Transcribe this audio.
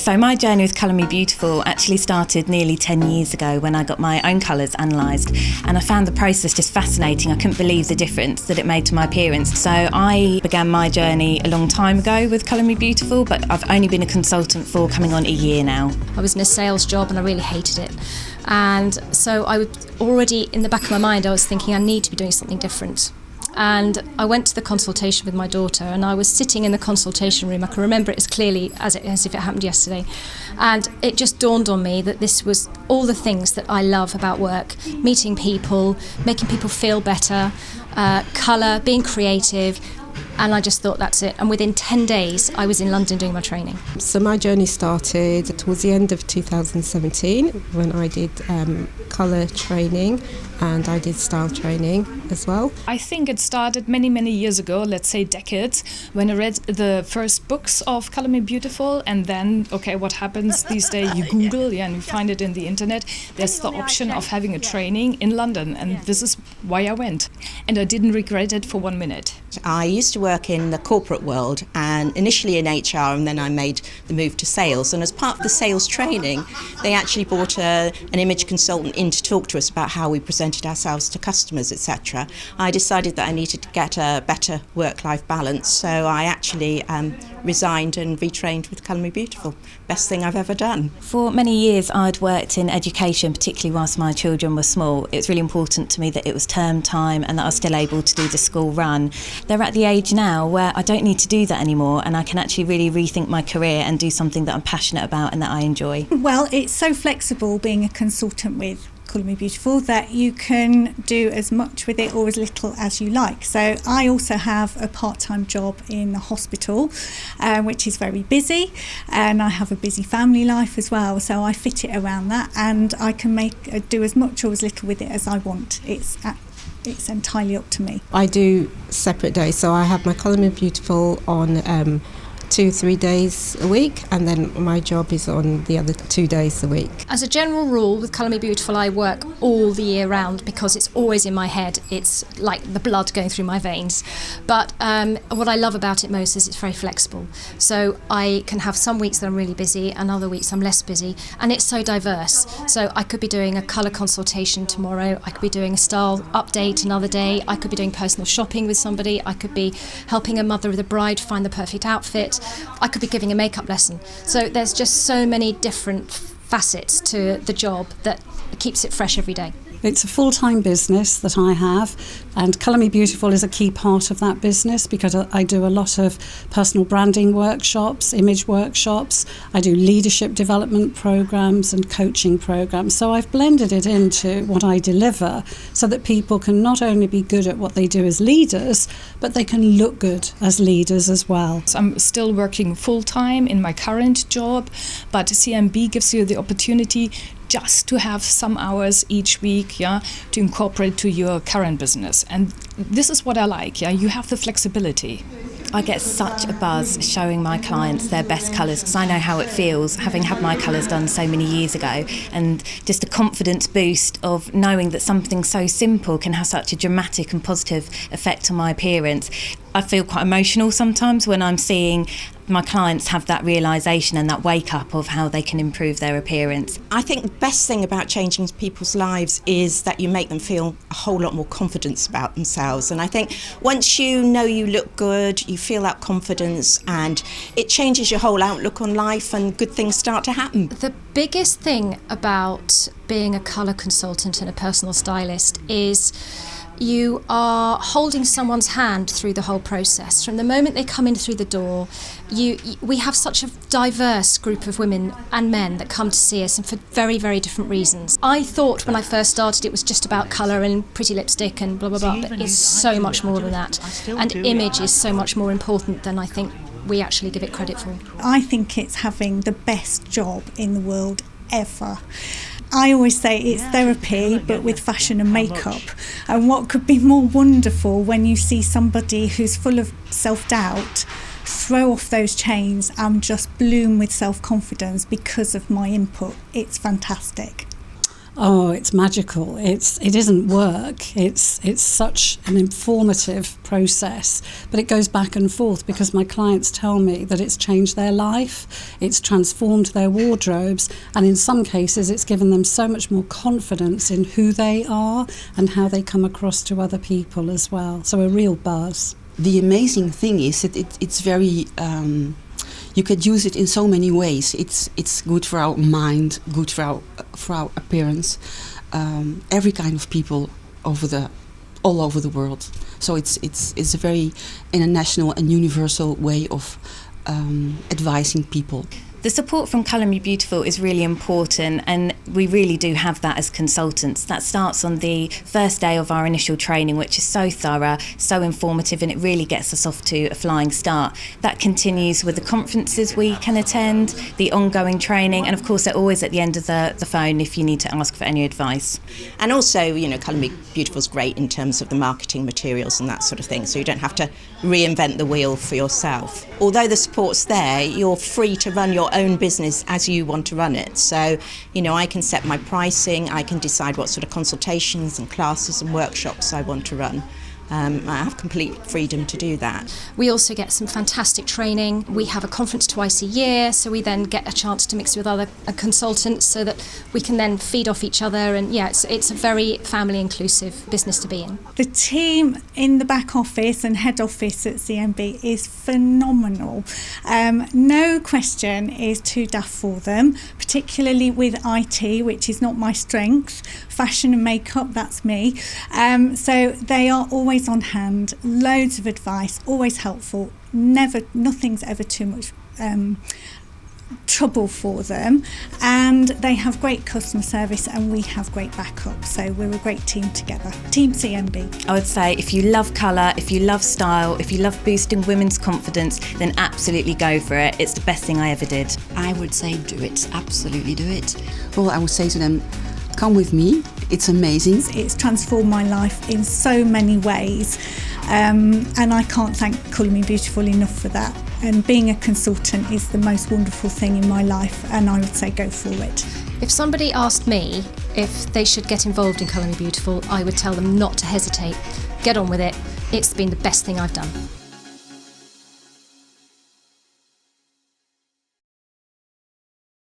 So my journey with Colour Me Beautiful actually started nearly 10 years ago when I got my own colours analysed, and I found the process just fascinating. I couldn't believe the difference that it made to my appearance. So I began my journey a long time ago with Colour Me Beautiful, but I've only been a consultant for coming on a year now. I was in a sales job and I really hated it. And so I was already, in the back of my mind, I was thinking I need to be doing something different. And I went to the consultation with my daughter, and I was sitting in the consultation room. I can remember it as clearly as if it happened yesterday. And it just dawned on me that this was all the things that I love about work: meeting people, making people feel better, colour, being creative. And I just thought, that's it. And within 10 days, I was in London doing my training. So my journey started towards the end of 2017 when I did colour training and I did style training as well. I think it started many, many years ago, let's say decades, when I read the first books of Colour Me Beautiful, and then, okay, what happens these days? You Google, and you find it in the internet. There's the option of having a training in London, and this is why I went. And I didn't regret it for 1 minute. I used to work in the corporate world, and initially in HR, and then I made the move to sales. And as part of the sales training, they actually brought an image consultant in to talk to us about how we presented ourselves to customers, etc. I decided that I needed to get a better work-life balance, so I actually resigned and retrained with Colour Me Beautiful. Best thing I've ever done. For many years I'd worked in education, particularly whilst my children were small. It was really important to me that it was term time and that I was still able to do the school run. They're at the age now where I don't need to do that anymore, and I can actually really rethink my career and do something that I'm passionate about and that I enjoy. Well, it's so flexible being a consultant with Colour Me Beautiful that you can do as much with it or as little as you like. So I also have a part-time job in the hospital, which is very busy, and I have a busy family life as well, so I fit it around that, and I can do as much or as little with it as I want. It's entirely up to me. I do separate days, so I have my Colour Me Beautiful on 2-3 days a week, and then my job is on the other 2 days a week. As a general rule, with Colour Me Beautiful, I work all the year round because it's always in my head. It's like the blood going through my veins. But what I love about it most is it's very flexible. So I can have some weeks that I'm really busy and other weeks I'm less busy, and it's so diverse. So I could be doing a colour consultation tomorrow, I could be doing a style update another day, I could be doing personal shopping with somebody, I could be helping a mother with a bride find the perfect outfit, I could be giving a makeup lesson. So there's just so many different facets to the job that keeps it fresh every day. It's a full-time business that I have, and Colour Me Beautiful is a key part of that business because I do a lot of personal branding workshops, image workshops, I do leadership development programs and coaching programs. So I've blended it into what I deliver so that people can not only be good at what they do as leaders, but they can look good as leaders as well. So I'm still working full-time in my current job, but CMB gives you the opportunity just to have some hours each week, to incorporate to your current business. And this is what I like, you have the flexibility. I get such a buzz showing my clients their best colours because I know how it feels, having had my colours done so many years ago, and just a confidence boost of knowing that something so simple can have such a dramatic and positive effect on my appearance. I feel quite emotional sometimes when I'm seeing my clients have that realisation and that wake up of how they can improve their appearance. I think the best thing about changing people's lives is that you make them feel a whole lot more confidence about themselves. And I think once you know you look good, you feel that confidence, and it changes your whole outlook on life, and good things start to happen. The biggest thing about being a colour consultant and a personal stylist is you are holding someone's hand through the whole process. From the moment they come in through the door, we have such a diverse group of women and men that come to see us, and for very, very different reasons. I thought when I first started it was just about colour and pretty lipstick and blah, blah, blah, but it's so much more than that. And image is so much more important than I think we actually give it credit for. I think it's having the best job in the world ever. I always say it's therapy, but with fashion and makeup. And what could be more wonderful when you see somebody who's full of self-doubt throw off those chains and just bloom with self-confidence because of my input. It's fantastic. Oh, it's magical. It isn't work. It's such an informative process, but it goes back and forth because my clients tell me that it's changed their life, it's transformed their wardrobes, and in some cases it's given them so much more confidence in who they are and how they come across to other people as well. So a real buzz. The amazing thing is that it's very you could use it in so many ways. It's good for our mind, good for our appearance. Every kind of people all over the world. So it's a very international and universal way of advising people. The support from Colour Me Beautiful is really important, and we really do have that as consultants. That starts on the first day of our initial training, which is so thorough, so informative, and it really gets us off to a flying start. That continues with the conferences we can attend, the ongoing training, and of course they're always at the end of the phone if you need to ask for any advice. And also, Colour Me Beautiful is great in terms of the marketing materials and that sort of thing, so you don't have to reinvent the wheel for yourself. Although the support's there, you're free to run your own business as you want to run it. So, I can set my pricing, I can decide what sort of consultations and classes and workshops I want to run. I have complete freedom to do that. We also get some fantastic training. We have a conference twice a year, so we then get a chance to mix with other consultants so that we can then feed off each other. And it's a very family inclusive business to be in. The team in the back office and head office at CMB is phenomenal. No question is too daft for them, particularly with IT, which is not my strength. Fashion and makeup, that's me. So they are always on hand, loads of advice, always helpful. Nothing's ever too much trouble for them, and they have great customer service, and we have great backup. So we're a great team together. Team CMB. I would say if you love colour, if you love style, if you love boosting women's confidence, then absolutely go for it. It's the best thing I ever did. I would say do it, absolutely do it. Well, I would say to them, come with me, it's amazing. It's transformed my life in so many ways, and I can't thank Colour Me Beautiful enough for that. And being a consultant is the most wonderful thing in my life, and I would say go for it. If somebody asked me if they should get involved in Colour Me Beautiful, I would tell them not to hesitate. Get on with it. It's been the best thing I've done.